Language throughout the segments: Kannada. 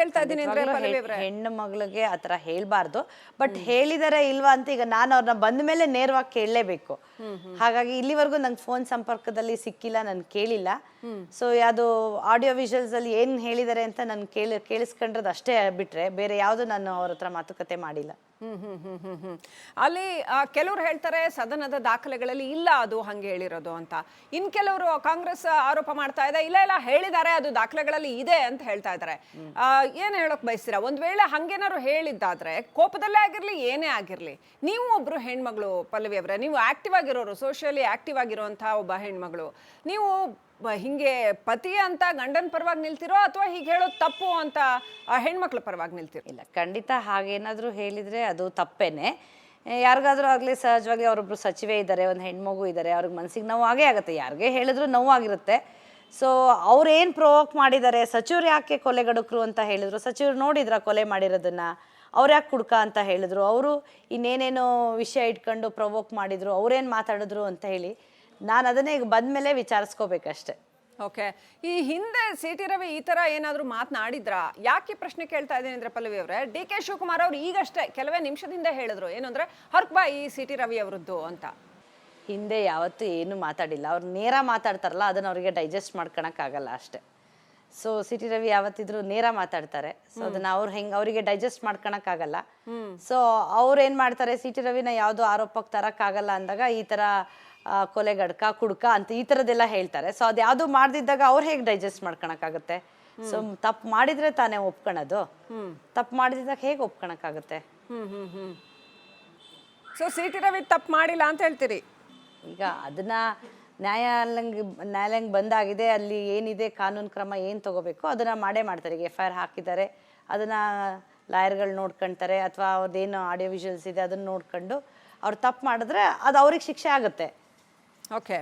ಕೇಳ್ತಾ ಇದ್ದೀನಿ ಅಂದ್ರೆ ಪಲ್ಲವಿ ಅವರೇ, ಹೆಣ್ಣು ಮಗಳಿಗೆ ಆತರ ಹೇಳ್ಬಾರ್ದು. ಬಟ್ ಹೇಳಿದಾರೆ ಇಲ್ವಾ ಅಂತ ಈಗ ನಾನು ಅವ್ರನ್ನ ಬಂದ ಮೇಲೆ ನೇರವಾಗಿ ಕೇಳಲೇಬೇಕು. ಹಾಗಾಗಿ ಇಲ್ಲಿವರೆಗೂ ನಂಗೆ ಫೋನ್ ಸಂಪರ್ಕದಲ್ಲಿ ಸಿಕ್ಕಿಲ್ಲ, ನಾನು ಕೇಳಿಲ್ಲ. ಸೊ ಅದು ಆಡಿಯೋ ವಿಜುವಲ್ಸ್ ಅಲ್ಲಿ ಏನ್ ಹೇಳಿದಾರೆ ಅಂತ ನಾನು ಕೇಳಿಸ್ಕೊಂಡ್ರದ್ದು ಅಷ್ಟೇ ಬಿಟ್ರೆ ಬೇರೆ ಯಾವ್ದು ನಾನು ಅವ್ರ ಹತ್ರ ಮಾತುಕತೆ ಮಾಡಿಲ್ಲ. ಅಲ್ಲಿ ಕೆಲವರು ಹೇಳ್ತಾರೆ ಸದನದ ದಾಖಲೆಗಳಲ್ಲಿ ಇಲ್ಲ ಅದು ಹಂಗೆ ಹೇಳಿರೋದು ಅಂತ. ಇನ್ ಕೆಲವರು ಕಾಂಗ್ರೆಸ್ ಆರೋಪ ಮಾಡ್ತಾ ಇದೆ, ಇಲ್ಲ ಇಲ್ಲ ಹೇಳಿದ್ದಾರೆ, ಅದು ದಾಖಲೆಗಳಲ್ಲಿ ಇದೆ ಅಂತ ಹೇಳ್ತಾ ಇದ್ದಾರೆ. ಏನ್ ಹೇಳಕ್ ಬಯಸ್ತೀರಾ? ಒಂದ್ ವೇಳೆ ಹಂಗೇನಾದ್ರು ಹೇಳಿದ್ದಾದ್ರೆ, ಕೋಪದಲ್ಲೇ ಆಗಿರ್ಲಿ ಏನೇ ಆಗಿರ್ಲಿ, ನೀವು ಒಬ್ರು ಹೆಣ್ಮಗಳು ಪಲ್ಲವಿ ಅವರೇ, ನೀವು ಆಕ್ಟಿವ್ ಆಗಿರೋರು, ಸೋಷಿಯಲಿ ಆಕ್ಟಿವ್ ಆಗಿರುವಂತಹ ಒಬ್ಬ ಹೆಣ್ಮಗಳು, ನೀವು ಹಿಂಗೆ ಪತಿ ಅಂತ ಗಂಡನ ಪರವಾಗಿ ನಿಲ್ತಿರೋ ಅಥವಾ ಹೀಗೆ ಹೇಳೋದು ತಪ್ಪು ಅಂತ ಹೆಣ್ಮಕ್ಳ ಪರವಾಗಿ ನಿಲ್ತಿರೋ? ಇಲ್ಲ, ಖಂಡಿತ ಹಾಗೇನಾದ್ರೂ ಹೇಳಿದ್ರೆ ಅದು ತಪ್ಪೇನೆ. ಯಾರಿಗಾದ್ರೂ ಆಗಲಿ ಸಹಜವಾಗಿ ಅವರೊಬ್ರು ಸಚಿವೆ ಇದ್ದಾರೆ, ಒಂದು ಹೆಣ್ಮಗು ಇದ್ದಾರೆ, ಅವ್ರಿಗೆ ಮನಸ್ಸಿಗೆ ನೋವು ಆಗೇ ಆಗುತ್ತೆ, ಯಾರಿಗೆ ಹೇಳಿದ್ರು ನೋವಾಗಿರುತ್ತೆ. ಸೊ ಅವ್ರೇನು ಪ್ರೊವೋಕ್ ಮಾಡಿದ್ದಾರೆ, ಸಚಿವರು ಯಾಕೆ ಕೊಲೆಗಡುಕರು ಅಂತ ಹೇಳಿದ್ರು, ಸಚಿವರು ನೋಡಿದ್ರ ಕೊಲೆ ಮಾಡಿರೋದನ್ನ, ಅವ್ರು ಯಾಕೆ ಕುಡ್ಕ ಅಂತ ಹೇಳಿದ್ರು, ಅವರು ಇನ್ನೇನೇನೋ ವಿಷಯ ಇಟ್ಕೊಂಡು ಪ್ರೊವೋಕ್ ಮಾಡಿದ್ರು, ಅವ್ರೇನು ಮಾತಾಡಿದ್ರು ಅಂತ ಹೇಳಿ ನಾನು ಅದನ್ನೇ ಈಗ ಬಂದ್ಮೇಲೆ ವಿಚಾರಿಸ್ಕೋಬೇಕಷ್ಟೆ. ಓಕೆ, ಈ ಹಿಂದೆ ಸಿ ಟಿ ರವಿ ಈ ತರ ಏನಾದ್ರು ಮಾತನಾಡಿದ್ರ? ಯಾಕೆ ಪ್ರಶ್ನೆ ಕೇಳ್ತಾ ಇದ್ದೀನಿ ಅಂದ್ರೆ ಪಲ್ಲವಿ ಅವರೇ, ಡಿ ಕೆ ಶಿವಕುಮಾರ್ ಅವ್ರು ಈಗಷ್ಟೇ ಕೆಲವೇ ನಿಮಿಷದಿಂದ ಹೇಳಿದ್ರು ಏನಂದ್ರೆ ಹರ್ಕ್ ಈ ಸಿ ಟಿ ರವಿ ಅವರದ್ದು ಅಂತ. ಹಿಂದೆ ಯಾವತ್ತೂ ಏನು ಮಾತಾಡಿಲ್ಲ, ಅವ್ರು ನೇರ ಮಾತಾಡ್ತಾರಲ್ಲ ಅದನ್ನ ಅವರಿಗೆ ಡೈಜೆಸ್ಟ್ ಮಾಡ್ಕೊಳಕ್ಕಾಗಲ್ಲ ಅಷ್ಟೇ. ಸೊ ಸಿ ಟಿ ರವಿ ಯಾವತ್ತಿದ್ರು ನೇರ ಮಾತಾಡ್ತಾರೆ, ಸೊ ಅದನ್ನ ಅವರಿಗೆ ಡೈಜೆಸ್ಟ್ ಮಾಡ್ಕೊಳಕ್ಕಾಗಲ್ಲ. ಸೊ ಅವ್ರು ಏನ್ ಮಾಡ್ತಾರೆ, ಸಿ ಟಿ ರವಿನ ಯಾವ್ದು ಆರೋಪಕ್ಕೆ ತರಕ್ಕಾಗಲ್ಲ ಅಂದಾಗ ಈ ತರ ಕೊಲೆಗಡ್ಕ ಕುಡ್ಕ ಅಂತ ಈ ತರದೆಲ್ಲ ಹೇಳ್ತಾರೆ. ಸೊ ಅದು ಯಾವ್ದು ಮಾಡ್ದಿದ್ದಾಗ ಅವ್ರು ಹೇಗೆ ಡೈಜೆಸ್ಟ್ ಮಾಡ್ಕೊಳಕ್ಕಾಗತ್ತೆ? ಸೊ ತಪ್ಪು ಮಾಡಿದ್ರೆ ತಾನೇ ಒಪ್ಕೊಳೋದು, ತಪ್ಪು ಮಾಡಿದಾಗ ಹೇಗೆ ಒಪ್ಕೊಳಕ್ಕಾಗತ್ತೆ? ಸೊ ಸಿ ಟಿ ರವಿ ತಪ್ಪು ಮಾಡಿಲ್ಲ ಅಂತ ಹೇಳ್ತೀರಿ? ಈಗ ಅದನ್ನ ನ್ಯಾಯಾಲಯಂಗೆ ಬಂದಾಗಿದೆ, ಅಲ್ಲಿ ಏನಿದೆ ಕಾನೂನು ಕ್ರಮ ಏನು ತಗೋಬೇಕು ಅದನ್ನ ಮಾಡೇ ಮಾಡ್ತಾರೆ. ಈಗ FIR ಹಾಕಿದ್ದಾರೆ, ಅದನ್ನ ಲಾಯರ್ಗಳು ನೋಡ್ಕೊಳ್ತಾರೆ, ಅಥವಾ ಅವ್ರದ್ದೇನು ಆಡಿಯೋ ವಿಜುವಲ್ಸ್ ಇದೆ ಅದನ್ನ ನೋಡ್ಕೊಂಡು ಅವ್ರು ತಪ್ಪು ಮಾಡಿದ್ರೆ ಅದು ಅವ್ರಿಗೆ ಶಿಕ್ಷೆ ಆಗುತ್ತೆ. ಓಕೆ,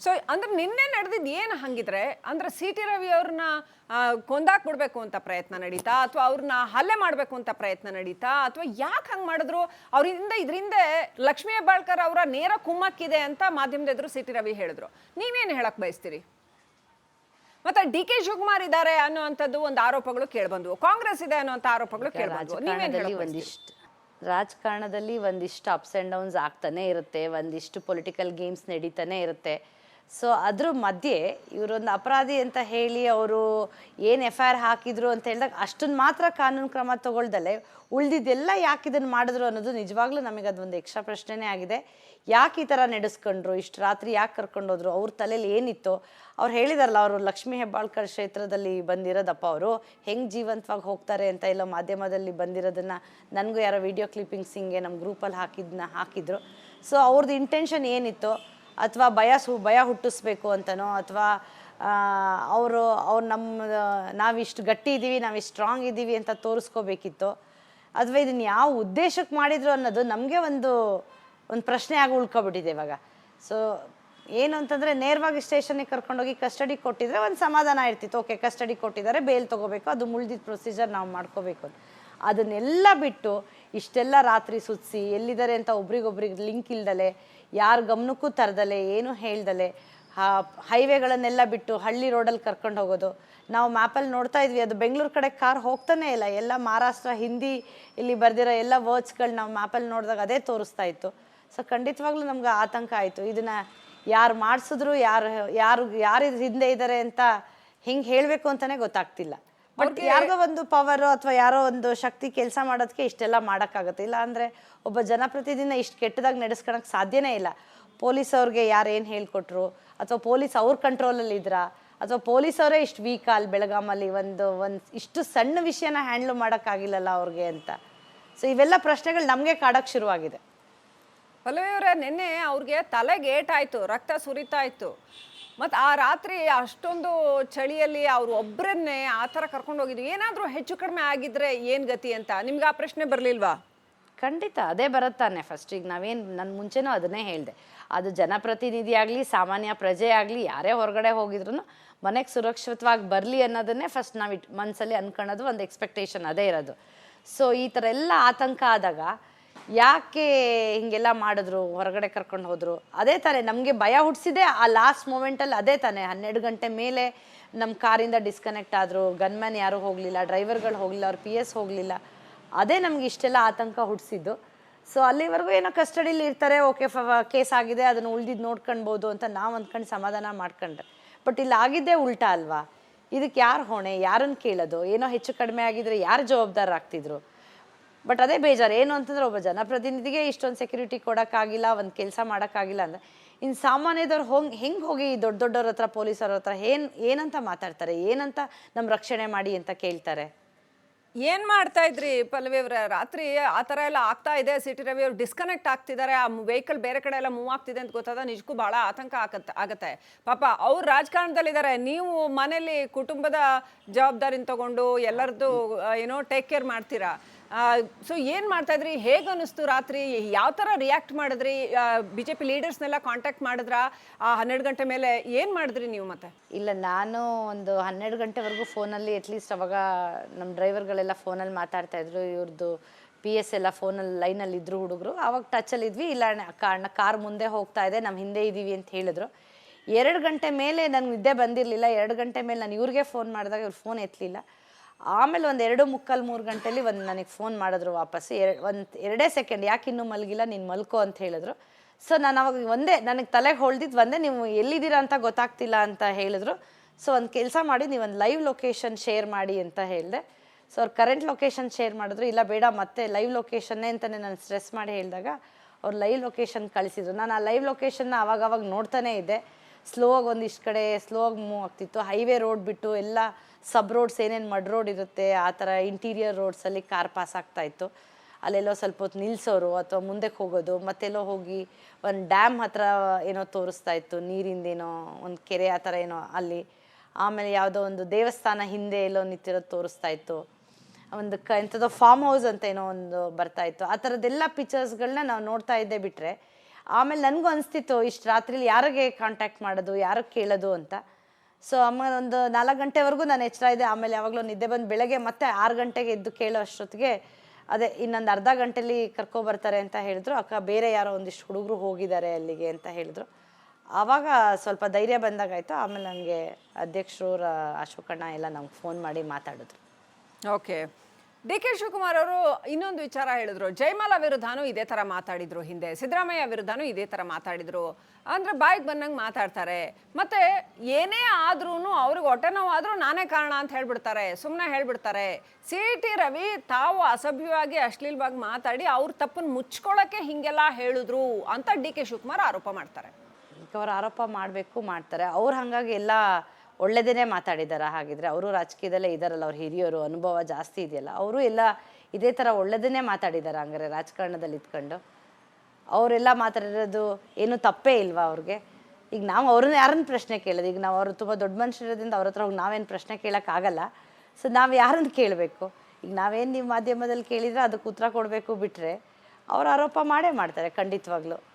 ಸೊ ಅಂದ್ರೆ ನಿನ್ನೆ ನಡೆದಿದ್ದು ಏನು ಹಂಗಿದ್ರೆ, ಅಂದ್ರೆ ಸಿ ಟಿ ರವಿ ಅವ್ರನ್ನ ಕೊಂದಾಕ್ಬಿಡ್ಬೇಕು ಅಂತ ಪ್ರಯತ್ನ ನಡೀತಾ, ಅಥವಾ ಅವ್ರನ್ನ ಹಲ್ಲೆ ಮಾಡಬೇಕು ಅಂತ ಪ್ರಯತ್ನ ನಡೀತಾ, ಅಥವಾ ಯಾಕೆ ಹಂಗೆ ಮಾಡಿದ್ರು? ಇದರಿಂದ ಲಕ್ಷ್ಮೀ ಹೆಬ್ಬಾಳ್ಕರ್ ಅವರ ನೇರ ಕುಮ್ಮಕ್ಕಿದೆ ಅಂತ ಮಾಧ್ಯಮದ ಎದುರು ಸಿ ಟಿ ರವಿ ಹೇಳಿದ್ರು. ನೀವೇನು ಹೇಳಕ್ ಬಯಸ್ತೀರಿ? ಮತ್ತೆ ಡಿ ಕೆ ಶಿವಕುಮಾರ್ ಇದ್ದಾರೆ ಅನ್ನುವಂಥದ್ದು ಒಂದು ಆರೋಪಗಳು ಕೇಳ್ಬಂದ್ವು, ಕಾಂಗ್ರೆಸ್ ಇದೆ ಅನ್ನುವಂಥ ಆರೋಪಗಳು ಕೇಳ್ಬಂದ್ವು. ರಾಜಕಾರಣದಲ್ಲಿ ಒಂದಿಷ್ಟು ಅಪ್ಸ್ ಆ್ಯಂಡ್ ಡೌನ್ಸ್ ಆಗ್ತಾನೆ ಇರುತ್ತೆ, ಒಂದಿಷ್ಟು ಪೊಲಿಟಿಕಲ್ ಗೇಮ್ಸ್ ನಡೀತಾನೆ ಇರುತ್ತೆ. ಸೊ ಅದ್ರ ಮಧ್ಯೆ ಇವರೊಂದು ಅಪರಾಧಿ ಅಂತ ಹೇಳಿ ಅವರು ಏನು FIR ಹಾಕಿದ್ರು ಅಂತ ಹೇಳಿದಾಗ ಅಷ್ಟನ್ನು ಮಾತ್ರ ಕಾನೂನು ಕ್ರಮ ತಗೊಳ್ದಲ್ಲೇ ಉಳಿದಿದ್ದೆಲ್ಲ ಯಾಕೆ ಇದನ್ನು ಮಾಡಿದ್ರು ಅನ್ನೋದು ನಿಜವಾಗ್ಲೂ ನಮಗೆ ಅದೊಂದು ಎಕ್ಸ್ಟ್ರಾ ಪ್ರಶ್ನೆನೇ ಆಗಿದೆ. ಯಾಕೆ ಈ ಥರ ನಡೆಸ್ಕೊಂಡ್ರು, ಇಷ್ಟು ರಾತ್ರಿ ಯಾಕೆ ಕರ್ಕೊಂಡೋದ್ರು, ಅವ್ರ ತಲೆಯಲ್ಲಿ ಏನಿತ್ತು? ಅವ್ರು ಹೇಳಿದಾರಲ್ಲ, ಅವರು ಲಕ್ಷ್ಮೀ ಹೆಬ್ಬಾಳ್ಕರ್ ಕ್ಷೇತ್ರದಲ್ಲಿ ಬಂದಿರೋದಪ್ಪ, ಅವರು ಹೆಂಗೆ ಜೀವಂತವಾಗಿ ಹೋಗ್ತಾರೆ ಅಂತ ಎಲ್ಲ ಮಾಧ್ಯಮದಲ್ಲಿ ಬಂದಿರೋದನ್ನು ನನಗೂ ಯಾರೋ ವಿಡಿಯೋ ಕ್ಲಿಪ್ಪಿಂಗ್ಸ್ ಹಿಂಗೆ ನಮ್ಮ ಗ್ರೂಪಲ್ಲಿ ಹಾಕಿದ್ರು. ಸೊ ಅವ್ರದ್ದು ಇಂಟೆನ್ಷನ್ ಏನಿತ್ತು? ಅಥವಾ ಭಯ ಹುಟ್ಟಿಸ್ಬೇಕು ಅಂತನೋ, ಅಥವಾ ಅವ್ರು ನಾವಿಷ್ಟು ಗಟ್ಟಿ ಇದ್ದೀವಿ, ನಾವಿಷ್ಟು ಸ್ಟ್ರಾಂಗ್ ಇದ್ದೀವಿ ಅಂತ ತೋರಿಸ್ಕೋಬೇಕಿತ್ತು, ಅಥವಾ ಇದನ್ನು ಯಾವ ಉದ್ದೇಶಕ್ಕೆ ಮಾಡಿದ್ರು ಅನ್ನೋದು ನಮಗೆ ಒಂದು ಪ್ರಶ್ನೆ ಆಗಿ ಉಳ್ಕೊಬಿಟ್ಟಿದೆ ಇವಾಗ. ಸೊ ಏನು ಅಂತಂದರೆ, ನೇರವಾಗಿ ಸ್ಟೇಷನ್ಗೆ ಕರ್ಕೊಂಡೋಗಿ ಕಸ್ಟಡಿ ಕೊಟ್ಟಿದ್ರೆ ಒಂದು ಸಮಾಧಾನ ಇರ್ತಿತ್ತು. ಓಕೆ, ಕಸ್ಟಡಿ ಕೊಟ್ಟಿದ್ದಾರೆ, ಬೇಲ್ ತೊಗೋಬೇಕು, ಅದು ಮುಳ್ದಿದ್ದ ಪ್ರೊಸೀಜರ್ ನಾವು ಮಾಡ್ಕೋಬೇಕು ಅಂತ. ಅದನ್ನೆಲ್ಲ ಬಿಟ್ಟು ಇಷ್ಟೆಲ್ಲ ರಾತ್ರಿ ಸುತ್ತಿಸಿ ಎಲ್ಲಿದ್ದಾರೆ ಅಂತ ಒಬ್ರಿಗೊಬ್ರಿಗೆ ಲಿಂಕ್ ಇಲ್ದಲೆ, ಯಾರ ಗಮನಕ್ಕೂ ತರದಲೆ, ಏನು ಹೇಳ್ದಲೆ, ಹೈವೇಗಳನ್ನೆಲ್ಲ ಬಿಟ್ಟು ಹಳ್ಳಿ ರೋಡಲ್ಲಿ ಕರ್ಕೊಂಡು ಹೋಗೋದು. ನಾವು ಮ್ಯಾಪಲ್ಲಿ ನೋಡ್ತಾ ಇದ್ವಿ, ಅದು ಬೆಂಗಳೂರು ಕಡೆ ಕಾರ್ ಹೋಗ್ತಾನೆ ಇಲ್ಲ, ಎಲ್ಲ ಮಹಾರಾಷ್ಟ್ರ ಹಿಂದಿ ಇಲ್ಲಿ ಬರ್ದಿರೋ ಎಲ್ಲ ವರ್ಡ್ಸ್ಗಳು ನಾವು ಮ್ಯಾಪಲ್ಲಿ ನೋಡಿದಾಗ ಅದೇ ತೋರಿಸ್ತಾ ಇತ್ತು. ಸೊ ಖಂಡಿತವಾಗ್ಲೂ ನಮ್ಗೆ ಆತಂಕ ಆಯಿತು. ಇದನ್ನು ಯಾರು ಮಾಡಿಸಿದ್ರು, ಯಾರು ಹಿಂದೆ ಇದ್ದಾರೆ ಅಂತ ಹಿಂಗೆ ಹೇಳಬೇಕು ಅಂತಲೇ ಗೊತ್ತಾಗ್ತಿಲ್ಲ. ಬಟ್ ಯಾರಿಗೋ ಒಂದು ಪವರು ಅಥವಾ ಯಾರೋ ಒಂದು ಶಕ್ತಿ ಕೆಲಸ ಮಾಡೋದಕ್ಕೆ ಇಷ್ಟೆಲ್ಲ ಮಾಡೋಕ್ಕಾಗುತ್ತೆ. ಇಲ್ಲ ಅಂದರೆ ಒಬ್ಬ ಜನಪ್ರತಿನಿಧಿನ ಇಷ್ಟು ಕೆಟ್ಟದಾಗಿ ನಡೆಸ್ಕೊಳಕ್ಕೆ ಸಾಧ್ಯನೇ ಇಲ್ಲ. ಪೊಲೀಸ್ ಅವ್ರಿಗೆ ಯಾರು ಏನು ಹೇಳ್ಕೊಟ್ರು, ಅಥವಾ ಪೊಲೀಸ್ ಅವ್ರ ಕಂಟ್ರೋಲಲ್ಲಿ ಇದ್ರಾ, ಅಥವಾ ಪೊಲೀಸವರೇ ಇಷ್ಟು ವೀಕ್ ಅಲ್ಲಿ ಬೆಳಗಾಮಲ್ಲಿ ಒಂದು ಇಷ್ಟು ಸಣ್ಣ ವಿಷಯನ ಹ್ಯಾಂಡ್ಲ್ ಮಾಡೋಕ್ಕಾಗಿಲ್ಲಲ್ಲ ಅವ್ರಿಗೆ ಅಂತ. ಸೊ ಇವೆಲ್ಲ ಪ್ರಶ್ನೆಗಳು ನಮಗೆ ಕಾಡೋಕ್ಕೆ ಶುರುವಾಗಿದೆ. ಪಲ್ಲವಿ ಅವರೇ, ನಿನ್ನೆ ಅವ್ರಿಗೆ ತಲೆಗೆ ಏಟಾಯಿತು, ರಕ್ತ ಸುರಿತಾ ಇತ್ತು, ಮತ್ತು ಆ ರಾತ್ರಿ ಅಷ್ಟೊಂದು ಚಳಿಯಲ್ಲಿ ಅವರು ಒಬ್ಬರನ್ನೇ ಆ ಥರ ಕರ್ಕೊಂಡು ಹೋಗಿದ್ವಿ. ಏನಾದರೂ ಹೆಚ್ಚು ಕಡಿಮೆ ಆಗಿದ್ರೆ ಏನು ಗತಿ ಅಂತ ನಿಮ್ಗೆ ಆ ಪ್ರಶ್ನೆ ಬರಲಿಲ್ವಾ? ಖಂಡಿತ ಅದೇ ಬರುತ್ತಾನೆ. ಫಸ್ಟ್ ಈಗ ನಾನು ಮುಂಚೆನೂ ಅದನ್ನೇ ಹೇಳಿದೆ, ಅದು ಜನಪ್ರತಿನಿಧಿ ಆಗಲಿ, ಸಾಮಾನ್ಯ ಪ್ರಜೆ ಆಗಲಿ, ಯಾರೇ ಹೊರಗಡೆ ಹೋಗಿದ್ರು ಮನೆಗೆ ಸುರಕ್ಷಿತವಾಗಿ ಬರಲಿ ಅನ್ನೋದನ್ನೇ ಫಸ್ಟ್ ನಾವು ಮನಸ್ಸಲ್ಲಿ ಅಂದ್ಕೊಳ್ಳೋದು, ಒಂದು ಎಕ್ಸ್ಪೆಕ್ಟೇಷನ್ ಅದೇ ಇರೋದು. ಸೊ ಈ ಥರ ಎಲ್ಲ ಆತಂಕ ಆದಾಗ ಯಾಕೆ ಹಿಂಗೆಲ್ಲ ಮಾಡಿದ್ರು, ಹೊರಗಡೆ ಕರ್ಕೊಂಡು ಹೋದ್ರು, ಅದೇ ತಾನೇ ನಮಗೆ ಭಯ ಹುಟ್ಟಿಸಿದೆ ಆ ಲಾಸ್ಟ್ ಮೂಮೆಂಟಲ್ಲಿ. ಅದೇ ತಾನೇ 12 ಗಂಟೆ ಮೇಲೆ ನಮ್ಮ ಕಾರಿಂದ ಡಿಸ್ಕನೆಕ್ಟ್ ಆದರು, ಗನ್ಮ್ಯಾನ್ ಯಾರೂ ಹೋಗಲಿಲ್ಲ, ಡ್ರೈವರ್ಗಳು ಹೋಗಲಿಲ್ಲ, ಅವ್ರ PS ಹೋಗಲಿಲ್ಲ. ಅದೇ ನಮ್ಗೆ ಇಷ್ಟೆಲ್ಲ ಆತಂಕ ಹುಟ್ಟಿಸಿದ್ದು. ಸೊ ಅಲ್ಲಿವರೆಗೂ ಏನೋ ಕಸ್ಟಡಿಲಿ ಇರ್ತಾರೆ, ಓಕೆ ಕೇಸ್ ಆಗಿದೆ, ಅದನ್ನು ಉಳ್ದಿದ್ದು ನೋಡ್ಕೊಳ್ಬೋದು ಅಂತ ನಾವು ಅಂದ್ಕೊಂಡು ಸಮಾಧಾನ ಮಾಡ್ಕೊಂಡ್ರೆ. ಬಟ್ ಇಲ್ಲಿ ಆಗಿದ್ದೇ ಉಲ್ಟಾ ಅಲ್ವಾ? ಇದಕ್ಕೆ ಯಾರು ಹೊಣೆ, ಯಾರನ್ನು ಕೇಳೋದು? ಏನೋ ಹೆಚ್ಚು ಕಡಿಮೆ ಆಗಿದ್ರೆ ಯಾರು ಜವಾಬ್ದಾರರಾಗ್ತಿದ್ರು? ಬಟ್ ಅದೇ ಬೇಜಾರು ಏನು ಅಂತಂದ್ರೆ, ಒಬ್ಬ ಜನಪ್ರತಿನಿಧಿಗೆ ಇಷ್ಟೊಂದು ಸೆಕ್ಯೂರಿಟಿ ಕೊಡೋಕ್ಕಾಗಿಲ್ಲ, ಒಂದು ಕೆಲಸ ಮಾಡೋಕ್ಕಾಗಿಲ್ಲ ಅಂದರೆ ಇನ್ನು ಸಾಮಾನ್ಯದವ್ರು ಹೆಂಗೆ ಹೋಗಿ ದೊಡ್ಡವ್ರ ಹತ್ರ, ಪೊಲೀಸವ್ರ ಹತ್ರ ಏನಂತ ಮಾತಾಡ್ತಾರೆ, ಏನಂತ ನಮ್ಮ ರಕ್ಷಣೆ ಮಾಡಿ ಅಂತ ಕೇಳ್ತಾರೆ? ಏನ್ ಮಾಡ್ತಾ ಇದ್ರಿ ಪಲ್ಲವಿ ಅವ್ರೆ? ರಾತ್ರಿ ಆ ಥರ ಎಲ್ಲ ಆಗ್ತಾ ಇದೆ, ಸಿಟಿ ರವಿ ಅವ್ರು ಡಿಸ್ಕನೆಕ್ಟ್ ಆಗ್ತಿದ್ದಾರೆ, ಆ ವೆಹಿಕಲ್ ಬೇರೆ ಕಡೆ ಎಲ್ಲ ಮೂವ್ ಆಗ್ತಿದೆ ಅಂತ ಗೊತ್ತಾದ ನಿಜಕ್ಕೂ ಬಹಳ ಆತಂಕ ಆಗತ್ತೆ. ಪಾಪ ಅವ್ರು ರಾಜಕಾರಣದಲ್ಲಿದ್ದಾರೆ, ನೀವು ಮನೇಲಿ ಕುಟುಂಬದ ಜವಾಬ್ದಾರಿನ ತಗೊಂಡು ಎಲ್ಲರದ್ದು ಏನೋ ಟೇಕ್ ಕೇರ್ ಮಾಡ್ತೀರಾ. ಸೊ ಏನು ಮಾಡ್ತಾ ಇದ್ರಿ? ಹೇಗೆ ಅನ್ನಿಸ್ತು ರಾತ್ರಿ? ಯಾವ ಥರ ರಿಯಾಕ್ಟ್ ಮಾಡಿದ್ರಿ? BJP ಲೀಡರ್ಸ್ನೆಲ್ಲ ಕಾಂಟ್ಯಾಕ್ಟ್ ಮಾಡಿದ್ರಾ 12 ಗಂಟೆ ಮೇಲೆ? ಏನು ಮಾಡಿದ್ರಿ ನೀವು ಮತ್ತೆ? ಇಲ್ಲ, ನಾನು ಒಂದು 12 ಗಂಟೆವರೆಗೂ ಫೋನಲ್ಲಿ ಅಟ್ಲೀಸ್ಟ್ ಅವಾಗ ನಮ್ಮ ಡ್ರೈವರ್ಗಳೆಲ್ಲ ಫೋನಲ್ಲಿ ಮಾತಾಡ್ತಾ ಇದ್ರು, ಇವ್ರದ್ದು PS ಎಲ್ಲ ಫೋನಲ್ಲಿ ಲೈನಲ್ಲಿ ಇದ್ರು ಹುಡುಗರು. ಆವಾಗ ಟಚಲ್ಲಿದ್ವಿ, ಇಲ್ಲ ಕಾರ್ ಮುಂದೆ ಹೋಗ್ತಾ ಇದೆ, ನಮ್ಮ ಹಿಂದೆ ಇದ್ದೀವಿ ಅಂತ ಹೇಳಿದ್ರು. 2 ಗಂಟೆ ಮೇಲೆ ನನಗೆ ನಿದ್ದೆ ಬಂದಿರಲಿಲ್ಲ. 2 ಗಂಟೆ ಮೇಲೆ ನಾನು ಇವ್ರಿಗೆ ಫೋನ್ ಮಾಡಿದಾಗ ಇವ್ರು ಫೋನ್ ಎತ್ತಲಿಲ್ಲ. ಆಮೇಲೆ ಒಂದು 2:45-3 ಗಂಟೆಲಿ ನನಗೆ ಫೋನ್ ಮಾಡಿದ್ರು ವಾಪಸ್. 2 ಸೆಕೆಂಡ್, ಯಾಕೆ ಇನ್ನೂ ಮಲಗಿಲ್ಲ, ನೀನು ಮಲ್ಕೋ ಅಂತ ಹೇಳಿದ್ರು. ಸೊ ನಾನು ಅವಾಗ ನನಗೆ ತಲೆಗೆ ಹೊಳ್ದಿದ್ದು ನೀವು ಎಲ್ಲಿದ್ದೀರಾ ಅಂತ ಗೊತ್ತಾಗ್ತಿಲ್ಲ ಅಂತ ಹೇಳಿದ್ರು. ಸೊ ಒಂದು ಕೆಲಸ ಮಾಡಿ, ನೀವು ಒಂದು ಲೈವ್ ಲೊಕೇಶನ್ ಶೇರ್ ಮಾಡಿ ಅಂತ ಹೇಳಿದೆ. ಸೊ ಅವ್ರು ಕರೆಂಟ್ ಲೊಕೇಶನ್ ಶೇರ್ ಮಾಡಿದ್ರು. ಇಲ್ಲ ಬೇಡ, ಮತ್ತೆ ಲೈವ್ ಲೊಕೇಶನ್ನೇ ಅಂತಲೇ ನಾನು ಸ್ಟ್ರೆಸ್ ಮಾಡಿ ಹೇಳಿದಾಗ ಅವ್ರು ಲೈವ್ ಲೊಕೇಶನ್ ಕಳಿಸಿದ್ರು. ನಾನು ಆ ಲೈವ್ ಲೊಕೇಶನ್ನ ಅವಾಗ ನೋಡ್ತಾನೇ ಇದ್ದೆ. ಸ್ಲೋ ಆಗಿ ಒಂದಿಷ್ಟು ಕಡೆ ಸ್ಲೋ ಆಗಿ ಮೂವ್ ಆಗ್ತಿತ್ತು. ಹೈವೇ ರೋಡ್ ಬಿಟ್ಟು ಎಲ್ಲ ಸಬ್ ರೋಡ್ಸ್, ಏನೇನು ಮಡ್ ರೋಡ್ ಇರುತ್ತೆ ಆ ಥರ ಇಂಟೀರಿಯರ್ ರೋಡ್ಸಲ್ಲಿ ಕಾರ್ ಪಾಸ್ ಆಗ್ತಾಯಿತ್ತು. ಅಲ್ಲೆಲ್ಲೋ ಸ್ವಲ್ಪ ಹೊತ್ತು ನಿಲ್ಲಿಸೋರು ಅಥವಾ ಮುಂದಕ್ಕೆ ಹೋಗೋದು, ಮತ್ತೆಲ್ಲೋ ಹೋಗಿ ಒಂದು ಡ್ಯಾಮ್ ಹತ್ರ ಏನೋ ತೋರಿಸ್ತಾ ಇತ್ತು, ನೀರಿಂದೇನೋ ಒಂದು ಕೆರೆ ಆ ಥರ ಏನೋ ಅಲ್ಲಿ. ಆಮೇಲೆ ಯಾವುದೋ ಒಂದು ದೇವಸ್ಥಾನ ಹಿಂದೆ ಎಲ್ಲೋ ನಿಂತಿರೋದು ತೋರಿಸ್ತಾ ಇತ್ತು. ಒಂದು ಎಂಥದೋ ಫಾರ್ಮ್ ಹೌಸ್ ಅಂತ ಏನೋ ಒಂದು ಬರ್ತಾಯಿತ್ತು. ಆ ಥರದ್ದೆಲ್ಲ ಪಿಕ್ಚರ್ಸ್ಗಳನ್ನ ನಾವು ನೋಡ್ತಾ ಇದ್ದೆ ಬಿಟ್ಟರೆ. ಆಮೇಲೆ ನನಗೂ ಅನಿಸ್ತಿತ್ತು, ಇಷ್ಟು ರಾತ್ರಿಲಿ ಯಾರಿಗೆ ಕಾಂಟ್ಯಾಕ್ಟ್ ಮಾಡೋದು, ಯಾರಿಗೆ ಕೇಳೋದು ಅಂತ. ಸೊ ಆಮೇಲೆ ಒಂದು 4 ಗಂಟೆವರೆಗೂ ನಾನು ಎಚ್ಚರ ಇದ್ದೆ. ಆಮೇಲೆ ಯಾವಾಗಲೂ ನಿದ್ದೆ ಬಂದು ಬೆಳಗ್ಗೆ ಮತ್ತೆ 6 ಗಂಟೆಗೆ ಎದ್ದು ಕೇಳೋ ಅಷ್ಟೊತ್ತಿಗೆ ಅದೇ ಇನ್ನೊಂದು ಅರ್ಧ ಗಂಟೆಲಿ ಕರ್ಕೊಬರ್ತಾರೆ ಅಂತ ಹೇಳಿದ್ರು. ಅಕ್ಕ ಬೇರೆ ಯಾರೋ ಒಂದಿಷ್ಟು ಹುಡುಗರು ಹೋಗಿದ್ದಾರೆ ಅಲ್ಲಿಗೆ ಅಂತ ಹೇಳಿದ್ರು. ಆವಾಗ ಸ್ವಲ್ಪ ಧೈರ್ಯ ಬಂದಾಗಾಯಿತು. ಆಮೇಲೆ ನನಗೆ ಅಧ್ಯಕ್ಷರು ಅಶೋಕಣ್ಣ ಎಲ್ಲ ನಮ್ಗೆ ಫೋನ್ ಮಾಡಿ ಮಾತಾಡಿದ್ರು. ಓಕೆ. DK ಶಿವಕುಮಾರ್ ಅವರು ಇನ್ನೊಂದು ವಿಚಾರ ಹೇಳಿದ್ರು, ಜಯಮಾಲಾ ವಿರುದ್ಧನೂ ಇದೇ ಥರ ಮಾತಾಡಿದ್ರು, ಹಿಂದೆ ಸಿದ್ದರಾಮಯ್ಯ ವಿರುದ್ಧನೂ ಇದೇ ಥರ ಮಾತಾಡಿದ್ರು. ಅಂದರೆ ಬಾಯಿಗೆ ಬಂದಂಗೆ ಮಾತಾಡ್ತಾರೆ, ಮತ್ತೆ ಏನೇ ಆದ್ರೂ ಅವ್ರಿಗೆ ಹೊಟ್ಟೆ ನೋವಾದರೂ ನಾನೇ ಕಾರಣ ಅಂತ ಹೇಳ್ಬಿಡ್ತಾರೆ, ಸುಮ್ಮನೆ ಹೇಳ್ಬಿಡ್ತಾರೆ. CT ರವಿ ತಾವು ಅಸಭ್ಯವಾಗಿ ಅಶ್ಲೀಲವಾಗಿ ಮಾತಾಡಿ ಅವ್ರ ತಪ್ಪನ್ನು ಮುಚ್ಕೊಳ್ಳೋಕ್ಕೆ ಹೀಗೆಲ್ಲ ಹೇಳಿದ್ರು ಅಂತ DK ಶಿವಕುಮಾರ್ ಆರೋಪ ಮಾಡ್ತಾರೆ. ಅವ್ರು ಆರೋಪ ಮಾಡಬೇಕು, ಮಾಡ್ತಾರೆ. ಅವ್ರು ಹಾಗಾಗಿ ಎಲ್ಲ ಒಳ್ಳೆಯದೇ ಮಾತಾಡಿದ್ದಾರೆ. ಹಾಗಿದ್ರೆ ಅವರು ರಾಜಕೀಯದಲ್ಲೇ ಇದ್ದಾರಲ್ಲ, ಅವ್ರ ಹಿರಿಯರು, ಅನುಭವ ಜಾಸ್ತಿ ಇದೆಯಲ್ಲ, ಅವರು ಎಲ್ಲ ಇದೇ ಥರ ಒಳ್ಳೆಯದನ್ನೇ ಮಾತಾಡಿದ್ದಾರೆ. ಹಂಗಾರೆ ರಾಜಕಾರಣದಲ್ಲಿ ಇದ್ಕೊಂಡು ಅವರೆಲ್ಲ ಮಾತಾಡಿರೋದು ಏನು ತಪ್ಪೇ ಇಲ್ವಾ ಅವ್ರಿಗೆ? ಈಗ ನಾವು ಅವ್ರನ್ನ ಯಾರನ್ನ ಪ್ರಶ್ನೆ ಕೇಳೋದು? ಈಗ ನಾವು ಅವರು ತುಂಬ ದೊಡ್ಡ ಮನುಷ್ಯರೋದ್ರಿಂದ ಅವ್ರ ಹತ್ರ ಹೋಗಿ ನಾವೇನು ಪ್ರಶ್ನೆ ಕೇಳೋಕ್ಕಾಗಲ್ಲ. ಸೊ ನಾವು ಯಾರನ್ನು ಕೇಳಬೇಕು? ಈಗ ನಾವೇನು ನೀವು ಮಾಧ್ಯಮದಲ್ಲಿ ಕೇಳಿದರೆ ಅದಕ್ಕೆ ಉತ್ತರ ಕೊಡಬೇಕು ಬಿಟ್ಟರೆ ಅವ್ರು ಆರೋಪ ಮಾಡೇ ಮಾಡ್ತಾರೆ ಖಂಡಿತವಾಗ್ಲೂ.